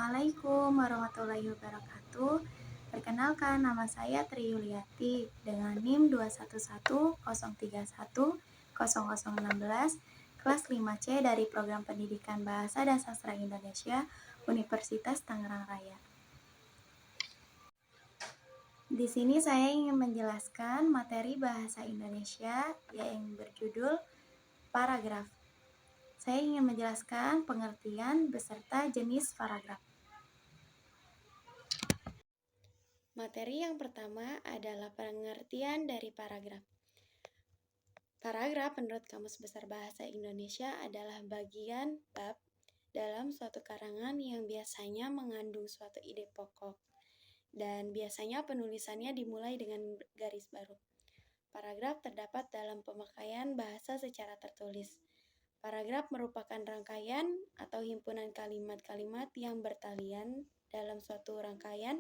Assalamualaikum warahmatullahi wabarakatuh. Perkenalkan, nama saya Tri Yuliati dengan NIM 21103100016 kelas 5C dari Program Pendidikan Bahasa dan Sastra Indonesia Universitas Tangerang Raya. Di sini saya ingin menjelaskan materi bahasa Indonesia yang berjudul paragraf. Saya ingin menjelaskan pengertian beserta jenis paragraf. Materi yang pertama adalah pengertian dari paragraf. Paragraf menurut Kamus Besar Bahasa Indonesia adalah bagian bab dalam suatu karangan yang biasanya mengandung suatu ide pokok dan biasanya penulisannya dimulai dengan garis baru. Paragraf terdapat dalam pemakaian bahasa secara tertulis. Paragraf merupakan rangkaian atau himpunan kalimat-kalimat yang bertalian dalam suatu rangkaian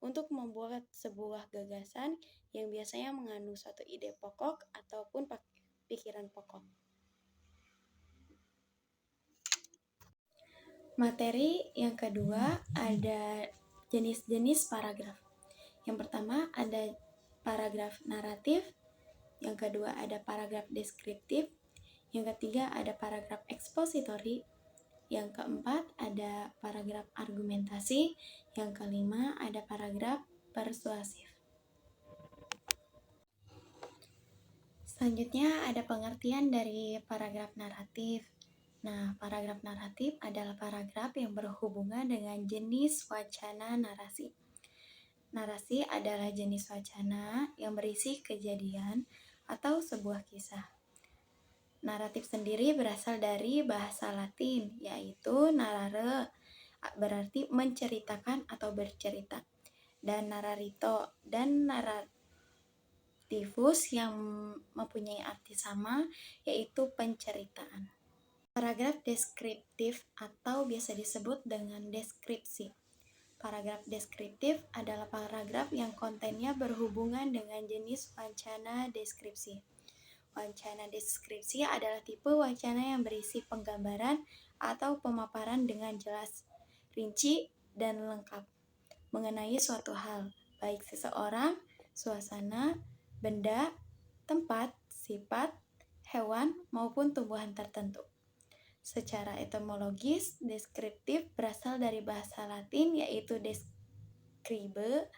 untuk membuat sebuah gagasan yang biasanya mengandung suatu ide pokok ataupun pikiran pokok. Materi yang kedua ada jenis-jenis paragraf. Yang pertama ada paragraf naratif, yang kedua ada paragraf deskriptif, yang ketiga ada paragraf ekspositori, yang keempat ada paragraf argumentasi, yang kelima ada paragraf persuasif. Selanjutnya ada pengertian dari paragraf naratif. Nah, paragraf naratif adalah paragraf yang berhubungan dengan jenis wacana narasi. Narasi adalah jenis wacana yang berisi kejadian atau sebuah kisah. Naratif sendiri berasal dari bahasa Latin, yaitu narrare, berarti menceritakan atau bercerita, dan narrarito dan narrativus yang mempunyai arti sama, yaitu penceritaan. Paragraf deskriptif atau biasa disebut dengan deskripsi. Paragraf deskriptif adalah paragraf yang kontennya berhubungan dengan jenis wacana deskripsi. Wacana deskripsi adalah tipe wacana yang berisi penggambaran atau pemaparan dengan jelas, rinci, dan lengkap mengenai suatu hal, baik seseorang, suasana, benda, tempat, sifat, hewan, maupun tumbuhan tertentu. Secara etimologis, deskriptif berasal dari bahasa Latin yaitu describe,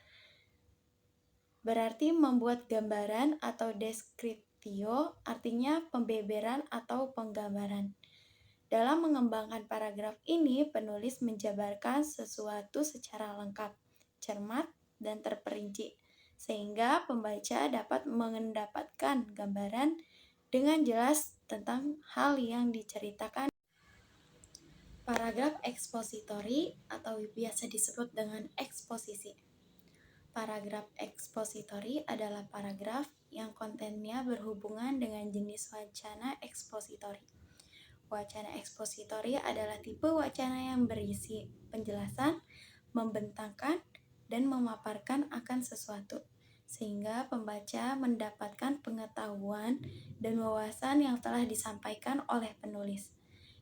berarti membuat gambaran, atau descriptio artinya pembeberan atau penggambaran. Dalam mengembangkan paragraf ini, penulis menjabarkan sesuatu secara lengkap, cermat, dan terperinci, sehingga pembaca dapat mendapatkan gambaran dengan jelas tentang hal yang diceritakan. Paragraf ekspositori atau biasa disebut dengan eksposisi. Paragraf ekspositori adalah paragraf yang kontennya berhubungan dengan jenis wacana ekspositori. Wacana ekspositori adalah tipe wacana yang berisi penjelasan, membentangkan, dan memaparkan akan sesuatu, sehingga pembaca mendapatkan pengetahuan dan wawasan yang telah disampaikan oleh penulis.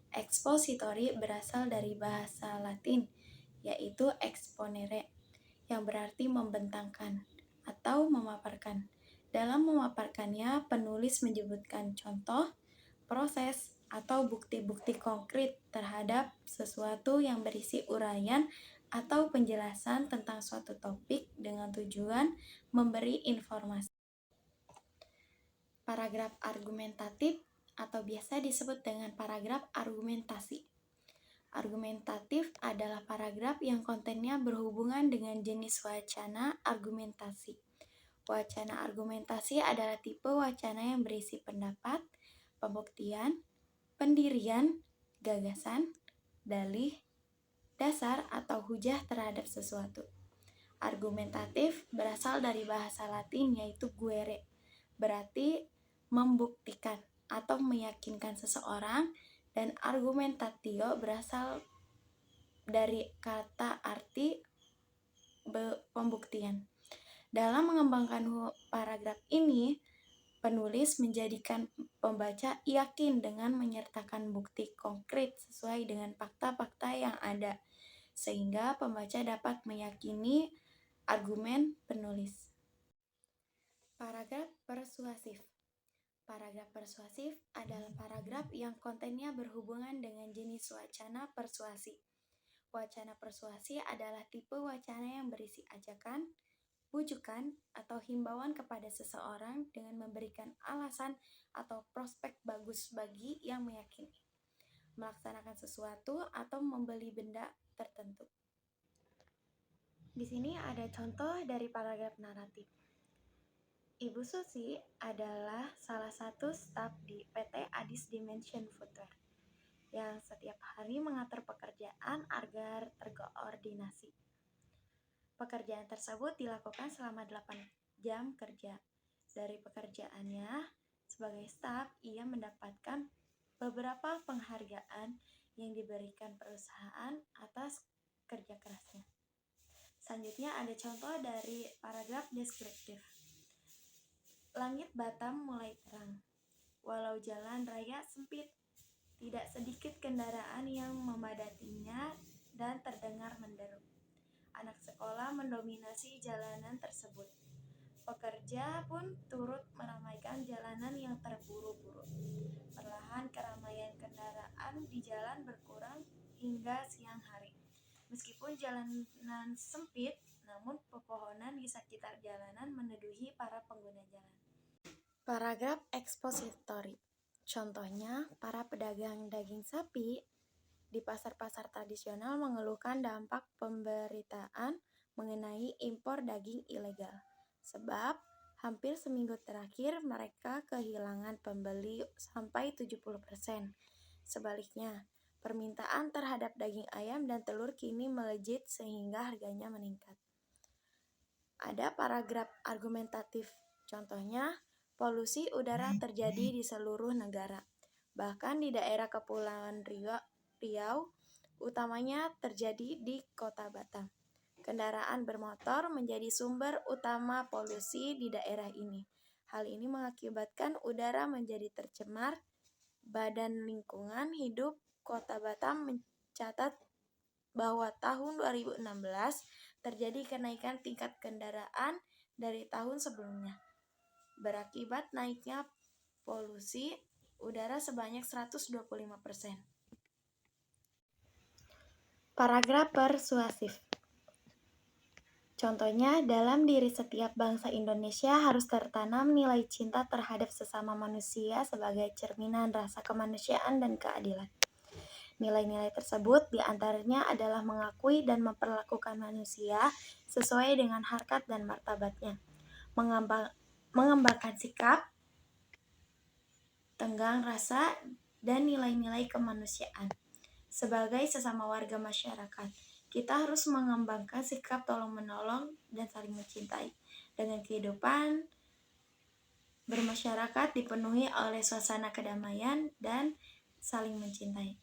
Ekspositori berasal dari bahasa Latin, yaitu exponere, yang berarti membentangkan atau memaparkan. Dalam memaparkannya, penulis menyebutkan contoh, proses, atau bukti-bukti konkret terhadap sesuatu yang berisi uraian atau penjelasan tentang suatu topik dengan tujuan memberi informasi. Paragraf argumentatif atau biasa disebut dengan paragraf argumentasi. Argumentatif adalah paragraf yang kontennya berhubungan dengan jenis wacana argumentasi. Wacana argumentasi adalah tipe wacana yang berisi pendapat, pembuktian, pendirian, gagasan, dalih, dasar, atau hujah terhadap sesuatu. Argumentatif berasal dari bahasa Latin yaitu guere, berarti membuktikan atau meyakinkan seseorang, dan argumentatio berasal dari kata arti pembuktian. Dalam mengembangkan paragraf ini, penulis menjadikan pembaca yakin dengan menyertakan bukti konkret sesuai dengan fakta-fakta yang ada, sehingga pembaca dapat meyakini argumen penulis. Paragraf persuasif. Paragraf persuasif adalah paragraf yang kontennya berhubungan dengan jenis wacana persuasi. Wacana persuasi adalah tipe wacana yang berisi ajakan, bujukan, atau himbauan kepada seseorang dengan memberikan alasan atau prospek bagus bagi yang meyakini, melaksanakan sesuatu, atau membeli benda tertentu. Di sini ada contoh dari paragraf naratif. Ibu Susi adalah salah satu staf di PT Adis Dimension Footwear yang setiap hari mengatur pekerjaan agar terkoordinasi. Pekerjaan tersebut dilakukan selama 8 jam kerja. Dari pekerjaannya sebagai staf, ia mendapatkan beberapa penghargaan yang diberikan perusahaan atas kerja kerasnya. Selanjutnya ada contoh dari paragraf deskriptif. Langit Batam mulai terang. Walau jalan raya sempit, tidak sedikit kendaraan yang memadatinya dan terdengar menderu. Anak sekolah mendominasi jalanan tersebut. Pekerja pun turut meramaikan jalanan yang terburu-buru. Perlahan keramaian kendaraan di jalan berkurang hingga siang hari. Meskipun jalanan sempit, namun pepohonan di sekitar jalanan meneduhi para pengguna jalan. Paragraf ekspositori. Contohnya, para pedagang daging sapi di pasar-pasar tradisional mengeluhkan dampak pemberitaan mengenai impor daging ilegal. Sebab hampir seminggu terakhir mereka kehilangan pembeli sampai 70%. Sebaliknya, permintaan terhadap daging ayam dan telur kini melejit sehingga harganya meningkat. Ada paragraf argumentatif. Contohnya, polusi udara terjadi di seluruh negara. Bahkan di daerah Kepulauan Riau, utamanya terjadi di Kota Batam. Kendaraan bermotor menjadi sumber utama polusi di daerah ini. Hal ini mengakibatkan udara menjadi tercemar. Badan Lingkungan Hidup Kota Batam mencatat bahwa tahun 2016 terjadi kenaikan tingkat kendaraan dari tahun sebelumnya, berakibat naiknya polusi udara sebanyak 125%. Paragraf persuasif. Contohnya, dalam diri setiap bangsa Indonesia harus tertanam nilai cinta terhadap sesama manusia sebagai cerminan rasa kemanusiaan dan keadilan. Nilai-nilai tersebut diantaranya adalah mengakui dan memperlakukan manusia sesuai dengan harkat dan martabatnya, mengembangkan sikap, tenggang rasa, dan nilai-nilai kemanusiaan. Sebagai sesama warga masyarakat, kita harus mengembangkan sikap tolong-menolong dan saling mencintai. Dengan kehidupan bermasyarakat dipenuhi oleh suasana kedamaian dan saling mencintai.